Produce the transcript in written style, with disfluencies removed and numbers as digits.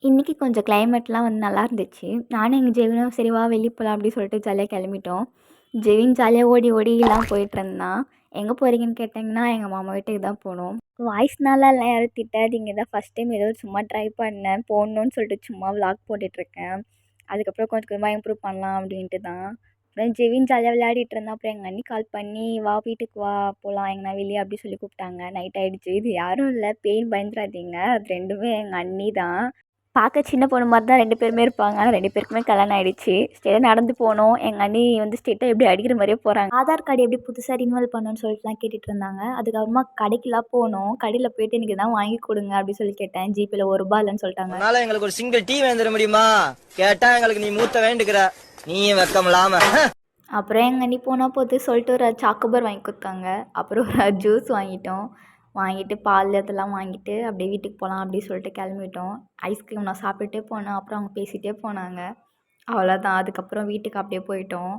இன்னைக்கு கொஞ்சம் கிளைமேட்லாம் வந்து நல்லா இருந்துச்சு. நானும் எங்க ஜெவினும் சரி வா வெளிய போலாம் அப்டின்னு சொல்லிட்டு ஜாலியா கெளம்பிட்டோம். ஜெவின் ஜாலியா ஓடி ஓடிலாம் போயிட்டுருந்தான். எங்க போறீங்கன்னு கேட்டீங்கன்னா, எங்க மாமா வீட்டுக்கு தான் போனோம். வாய்ஸ்னால எல்லாம் யாரும் திட்டாதீங்க. இதான் ஃபர்ஸ்ட் டைம் ஏதோ சும்மா ட்ரை பண்ணேன். போடணும்னு சொல்லிட்டு சும்மா விளாக் போட்டுட்ருக்கேன். அதுக்கப்புறம் கொஞ்சம் கொஞ்சமா இம்ப்ரூவ் பண்ணலாம் அப்டின்ட்டு தான். அப்புறம் ஜெவின் ஜாலியா விளையாடிட்டு இருந்தான். அப்புறம் எங்க அண்ணி கால் பண்ணி, "வா வீட்டுக்கு வா போலாம் எங்கனா வெளிய" அப்டி சொல்லி கூப்ட்டாங்க. நைட் ஆயிடுச்சு. இது யாரும் இல்ல பேய்ன்னு பயந்துறாதீங்க. அது 2மே எங்க அண்ணி தான். பார்க்க சின்ன பொண்ணு மாரி தான் 2 பேருமே இருப்பாங்க. ஆனா 2 பேருக்குமே கல்யாணம் ஆயிடுச்சு. ஸ்ட்ரெயிட்டா நடந்து போனோம். எங்க அண்ணி வந்து ஸ்ட்ரெயிட்டா எப்படி அடிக்கிற மாரியே போறாங்க. ஆதார் கார்டு எப்படி புதுசா ரினிவல் பண்ணணும்னு சொல்லிட்டுலாம் கேட்டுட்டு இருந்தாங்க. அதுக்கப்புறமா கடைக்குலாம் போனோம். கடையில போயிட்டு எனக்கு இதான் வாங்கி குடுங்க அப்படி சொல்லி கேட்டேன். ஜிபேல ரூ. 1 இல்லன்னு சொல்லிட்டாங்க. அதனால எங்களுக்கு ஒரு சிங்கிள் டீ வாங்கி தர முடியுமா? கேட்டா எங்களுக்கு நீ மூத்த வேண்டுகிற. நீயும் வெக்கமில்லாம. அப்புறம் எங்க அண்ணி போனா போது சொல்லிட்டு ஒரு சாக்கோபார் வாங்கி குடுத்தாங்க. அப்புறம் ஒரு ஜூஸ் வாங்கிட்டோம். வாங்கிட்டு பால் இதெல்லாம் வாங்கிட்டு அப்படியே வீட்டுக்கு போலாம் அப்படி சொல்லிட்டு கிளம்பிட்டோம். ஐஸ்கிரீம் நான் சாப்பிட்டுட்டே போனேன். அப்புறம் அவங்க பேசிட்டே போனாங்க. அவ்வளோதான். அதுக்கப்புறம் வீட்டுக்கு அப்படியே போயிட்டோம்.